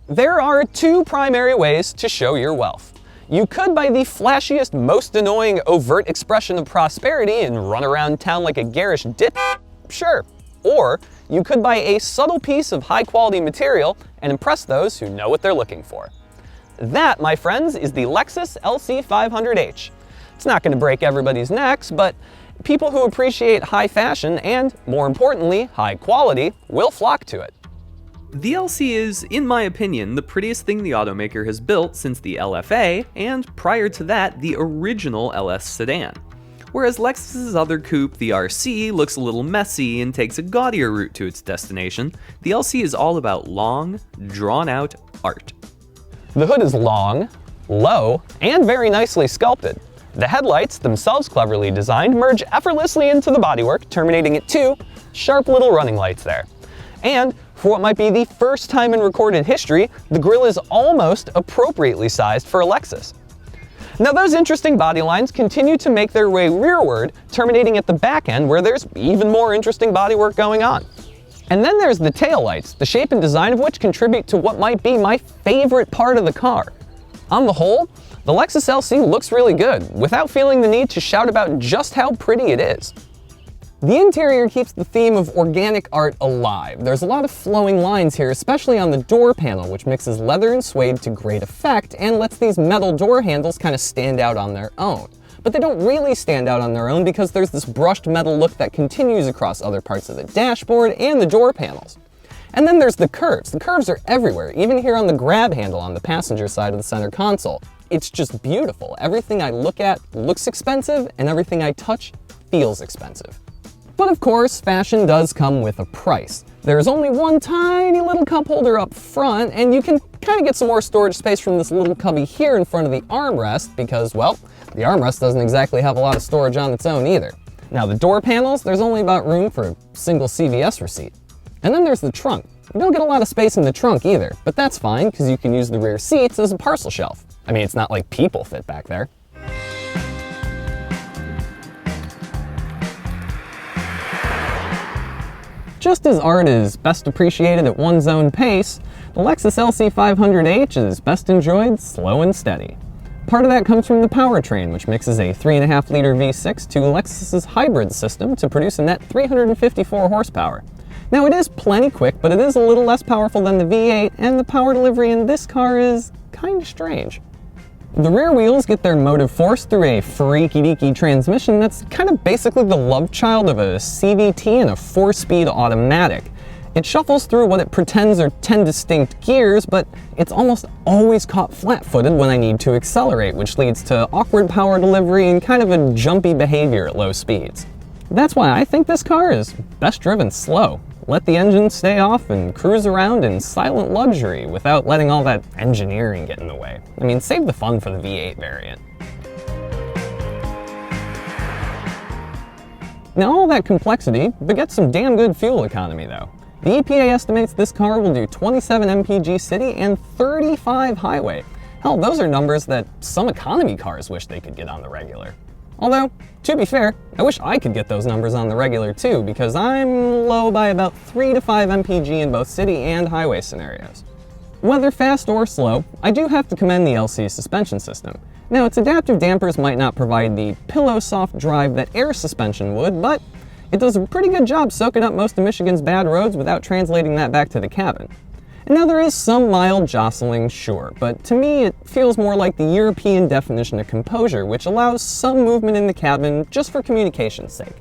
There are two primary ways to show your wealth. You could by the flashiest, most annoying overt expression of prosperity and run around town like a garish dip, sure. Or you could buy a subtle piece of high quality material and impress those who know what they're looking for. That, my friends, is the Lexus LC 500H. It's not going to break everybody's necks, but people who appreciate high fashion and, more importantly, high quality will flock to it. The LC is, in my opinion, the prettiest thing the automaker has built since the LFA, and prior to that, the original LS sedan. Whereas Lexus's other coupe, the RC, looks a little messy and takes a gaudier route to its destination, the LC is all about long, drawn-out art. The hood is long, low, and very nicely sculpted. The headlights, themselves cleverly designed, merge effortlessly into the bodywork, terminating at two sharp little running lights there. And for what might be the first time in recorded history, the grille is almost appropriately sized for a Lexus. Now those interesting body lines continue to make their way rearward, terminating at the back end where there's even more interesting bodywork going on. And then there's the taillights, the shape and design of which contribute to what might be my favorite part of the car. On the whole, the Lexus LC looks really good, without feeling the need to shout about just how pretty it is. The interior keeps the theme of organic art alive. There's a lot of flowing lines here, especially on the door panel, which mixes leather and suede to great effect and lets these metal door handles kind of stand out on their own. But they don't really stand out on their own because there's this brushed metal look that continues across other parts of the dashboard and the door panels. And then there's the curves. The curves are everywhere, even here on the grab handle on the passenger side of the center console. It's just beautiful. Everything I look at looks expensive, and everything I touch feels expensive. But of course, fashion does come with a price. There's only one tiny little cup holder up front, and you can kind of get some more storage space from this little cubby here in front of the armrest because, well, the armrest doesn't exactly have a lot of storage on its own either. Now the door panels, there's only about room for a single CVS receipt. And then there's the trunk. You don't get a lot of space in the trunk either, but that's fine because you can use the rear seats as a parcel shelf. I mean, it's not like people fit back there. Just as art is best appreciated at one's own pace, the Lexus LC 500H is best enjoyed slow and steady. Part of that comes from the powertrain, which mixes a 3.5-liter V6 to Lexus's hybrid system to produce a net 354 horsepower. Now it is plenty quick, but it is a little less powerful than the V8, and the power delivery in this car is kind of strange. The rear wheels get their motive force through a freaky-deaky transmission that's kind of basically the love child of a CVT and a 4-speed automatic. It shuffles through what it pretends are 10 distinct gears, but it's almost always caught flat-footed when I need to accelerate, which leads to awkward power delivery and kind of a jumpy behavior at low speeds. That's why I think this car is best driven slow. Let the engine stay off and cruise around in silent luxury without letting all that engineering get in the way. I mean, save the fun for the V8 variant. Now all that complexity begets some damn good fuel economy though. The EPA estimates this car will do 27 mpg city and 35 highway. Hell, those are numbers that some economy cars wish they could get on the regular. Although, to be fair, I wish I could get those numbers on the regular too, because I'm low by about 3 to 5 mpg in both city and highway scenarios. Whether fast or slow, I do have to commend the LC suspension system. Now, its adaptive dampers might not provide the pillow soft drive that air suspension would, but it does a pretty good job soaking up most of Michigan's bad roads without translating that back to the cabin. And now there is some mild jostling, sure, but to me it feels more like the European definition of composure, which allows some movement in the cabin just for communication's sake.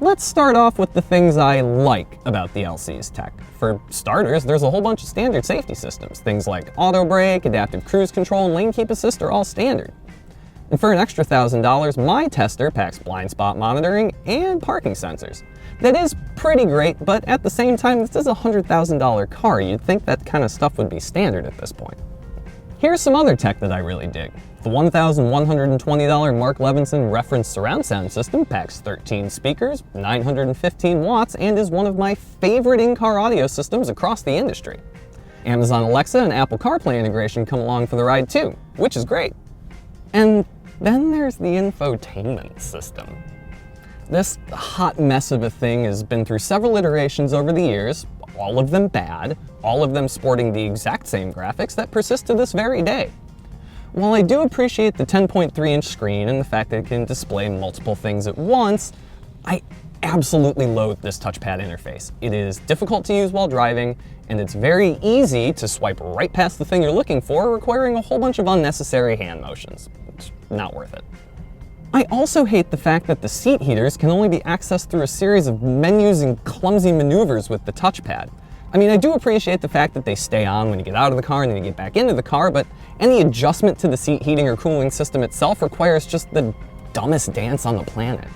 Let's start off with the things I like about the LC's tech. For starters, there's a whole bunch of standard safety systems. Things like auto brake, adaptive cruise control, and lane keep assist are all standard. And for an extra $1,000, my tester packs blind spot monitoring and parking sensors. That is pretty great, but at the same time, this is a $100,000 car. You'd think that kind of stuff would be standard at this point. Here's some other tech that I really dig. The $1,120 Mark Levinson reference surround sound system packs 13 speakers, 915 watts, and is one of my favorite in-car audio systems across the industry. Amazon Alexa and Apple CarPlay integration come along for the ride too, which is great. And then there's the infotainment system. This hot mess of a thing has been through several iterations over the years, all of them bad, all of them sporting the exact same graphics that persist to this very day. While I do appreciate the 10.3-inch screen and the fact that it can display multiple things at once, I absolutely loathe this touchpad interface. It is difficult to use while driving, and it's very easy to swipe right past the thing you're looking for, requiring a whole bunch of unnecessary hand motions. It's not worth it. I also hate the fact that the seat heaters can only be accessed through a series of menus and clumsy maneuvers with the touchpad. I mean, I do appreciate the fact that they stay on when you get out of the car and then you get back into the car, but any adjustment to the seat heating or cooling system itself requires just the dumbest dance on the planet.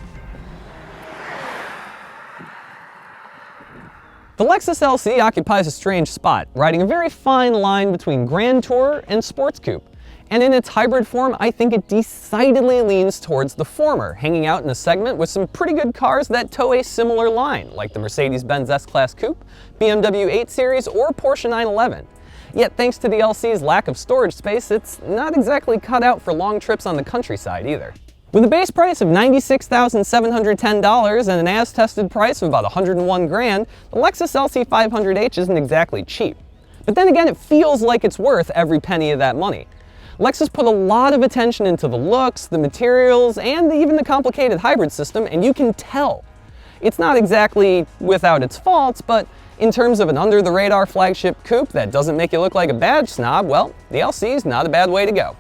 The Lexus LC occupies a strange spot, riding a very fine line between Grand Tourer and Sports Coupe. And in its hybrid form, I think it decidedly leans towards the former, hanging out in a segment with some pretty good cars that toe a similar line, like the Mercedes-Benz S-Class Coupe, BMW 8 Series, or Porsche 911. Yet thanks to the LC's lack of storage space, it's not exactly cut out for long trips on the countryside either. With a base price of $96,710 and an as-tested price of about $101 grand, the Lexus LC 500h isn't exactly cheap. But then again, it feels like it's worth every penny of that money. Lexus put a lot of attention into the looks, the materials, and even the complicated hybrid system, and you can tell. It's not exactly without its faults, but in terms of an under-the-radar flagship coupe that doesn't make you look like a badge snob, well, the LC's not a bad way to go.